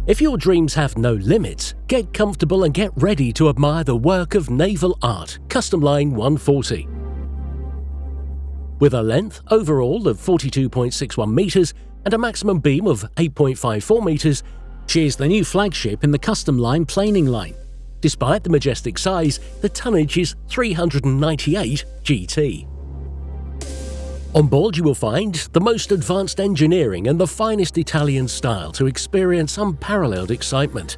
If your dreams have no limits, get comfortable and get ready to admire the work of naval art Custom Line 140. With a length overall of 42.61 metres and a maximum beam of 8.54 metres, she is the new flagship in the Custom Line planing line. Despite the majestic size, the tonnage is 398 GT. On board you will find the most advanced engineering and the finest Italian style to experience unparalleled excitement.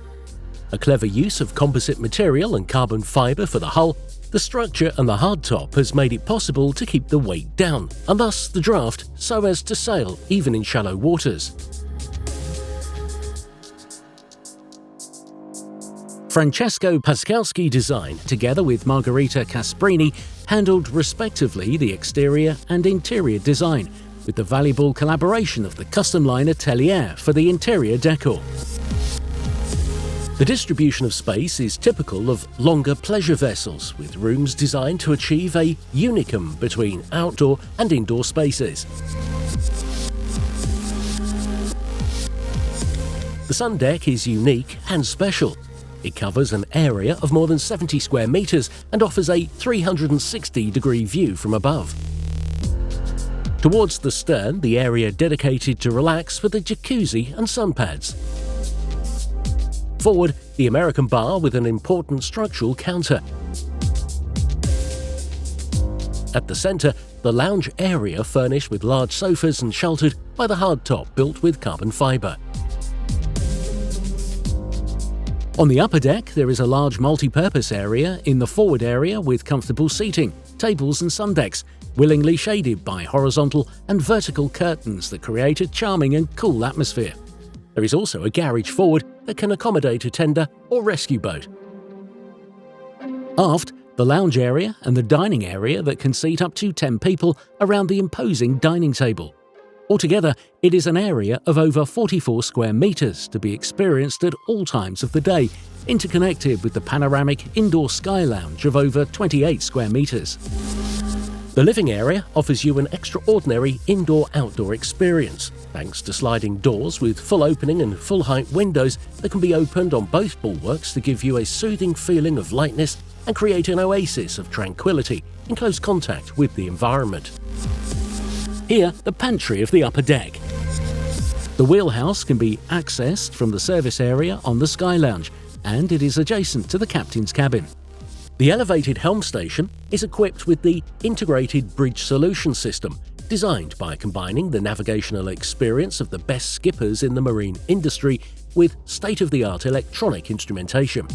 A clever use of composite material and carbon fibre for the hull, the structure and the hardtop has made it possible to keep the weight down, and thus the draft so as to sail even in shallow waters. Francesco Paskowski design, together with Margherita Casprini, handled respectively the exterior and interior design, with the valuable collaboration of the Custom Line Atelier for the interior decor. The distribution of space is typical of longer pleasure vessels, with rooms designed to achieve a unicum between outdoor and indoor spaces. The sun deck is unique and special. It covers an area of more than 70 square metres and offers a 360-degree view from above. Towards the stern, the area dedicated to relax with a jacuzzi and sun pads. Forward, the American bar with an important structural counter. At the centre, the lounge area furnished with large sofas and sheltered by the hardtop built with carbon fibre. On the upper deck, there is a large multi-purpose area in the forward area with comfortable seating, tables and sun decks, willingly shaded by horizontal and vertical curtains that create a charming and cool atmosphere. There is also a garage forward that can accommodate a tender or rescue boat. Aft, the lounge area and the dining area that can seat up to 10 people around the imposing dining table. Altogether, it is an area of over 44 square metres to be experienced at all times of the day, interconnected with the panoramic indoor sky lounge of over 28 square metres. The living area offers you an extraordinary indoor-outdoor experience, thanks to sliding doors with full opening and full-height windows that can be opened on both bulwarks to give you a soothing feeling of lightness and create an oasis of tranquility in close contact with the environment. Here, the pantry of the upper deck. The wheelhouse can be accessed from the service area on the Sky Lounge, and it is adjacent to the captain's cabin. The elevated helm station is equipped with the Integrated Bridge Solution System, designed by combining the navigational experience of the best skippers in the marine industry with state-of-the-art electronic instrumentation.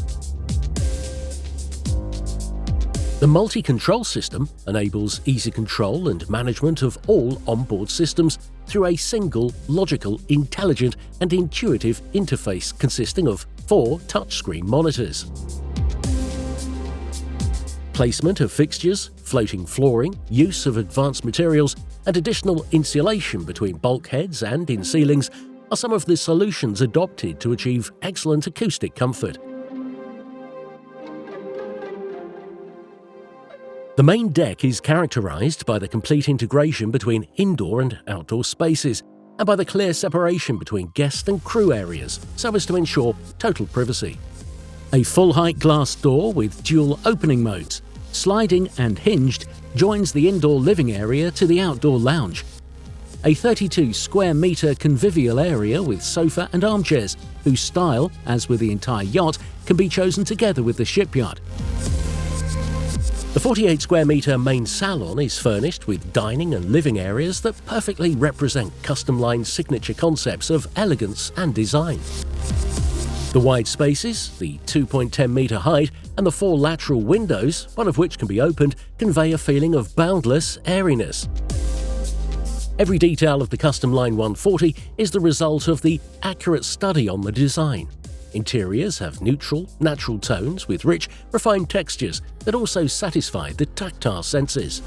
The multi-control system enables easy control and management of all onboard systems through a single, logical, intelligent and intuitive interface consisting of 4 touchscreen monitors. Placement of fixtures, floating flooring, use of advanced materials and additional insulation between bulkheads and in ceilings are some of the solutions adopted to achieve excellent acoustic comfort. The main deck is characterised by the complete integration between indoor and outdoor spaces, and by the clear separation between guest and crew areas, so as to ensure total privacy. A full-height glass door with dual opening modes, sliding and hinged, joins the indoor living area to the outdoor lounge. A 32 square metre convivial area with sofa and armchairs, whose style, as with the entire yacht, can be chosen together with the shipyard. The 48 square metre main salon is furnished with dining and living areas that perfectly represent Custom Line's signature concepts of elegance and design. The wide spaces, the 2.10 metre height and the 4 lateral windows, one of which can be opened, convey a feeling of boundless airiness. Every detail of the Custom Line 140 is the result of the accurate study on the design. Interiors have neutral, natural tones with rich, refined textures that also satisfy the tactile senses.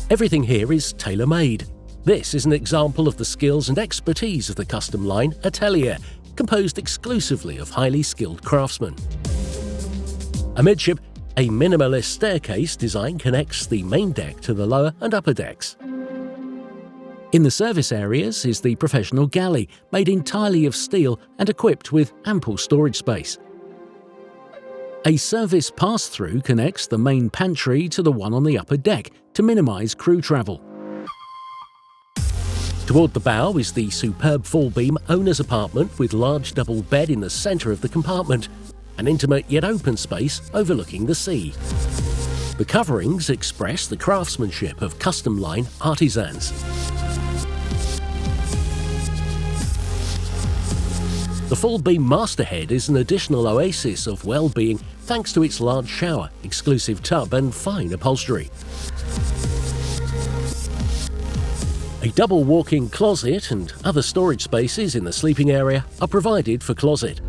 Everything here is tailor-made. This is an example of the skills and expertise of the Custom Line Atelier, composed exclusively of highly skilled craftsmen. Amidship, a minimalist staircase design connects the main deck to the lower and upper decks. In the service areas is the professional galley, made entirely of steel and equipped with ample storage space. A service pass-through connects the main pantry to the one on the upper deck to minimise crew travel. Toward the bow is the superb full-beam owner's apartment with large double bed in the centre of the compartment, an intimate yet open space overlooking the sea. The coverings express the craftsmanship of Custom Line artisans. The full-beam masthead is an additional oasis of well-being thanks to its large shower, exclusive tub and fine upholstery. A double walk-in closet and other storage spaces in the sleeping area are provided for closet.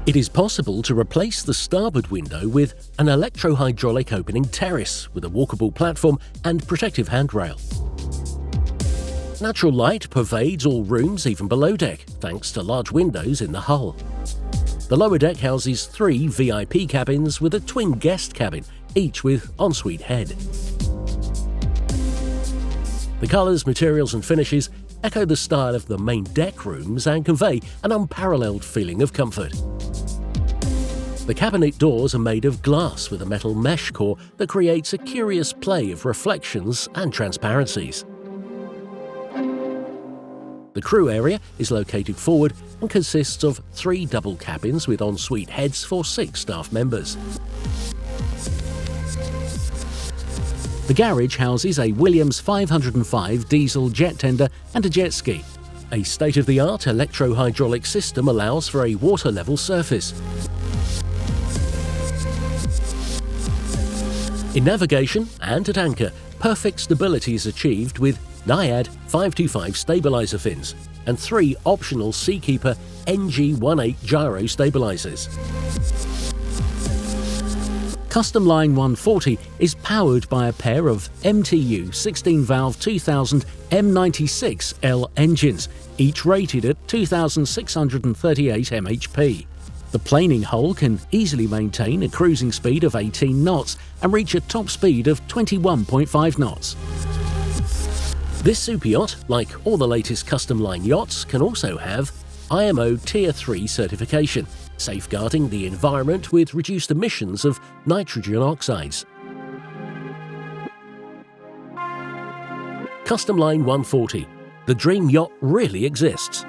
It is possible to replace the starboard window with an electro-hydraulic opening terrace with a walkable platform and protective handrail. Natural light pervades all rooms even below deck, thanks to large windows in the hull. The lower deck houses 3 VIP cabins with a twin guest cabin, each with ensuite head. The colours, materials and finishes echo the style of the main deck rooms and convey an unparalleled feeling of comfort. The cabinet doors are made of glass with a metal mesh core that creates a curious play of reflections and transparencies. The crew area is located forward and consists of 3 double cabins with ensuite heads for 6 staff members. The garage houses a Williams 505 diesel jet tender and a jet ski. A state-of-the-art electro-hydraulic system allows for a water-level surface. In navigation and at anchor, perfect stability is achieved with Naiad 525 stabilizer fins and 3 optional Seakeeper NG18 gyro stabilizers. Custom Line 140 is powered by a pair of MTU 16-valve 2000 M96L engines, each rated at 2,638 mhp. The planing hull can easily maintain a cruising speed of 18 knots and reach a top speed of 21.5 knots. This superyacht, like all the latest Custom Line yachts, can also have IMO Tier 3 certification, safeguarding the environment with reduced emissions of nitrogen oxides. Custom Line 140. The dream yacht really exists.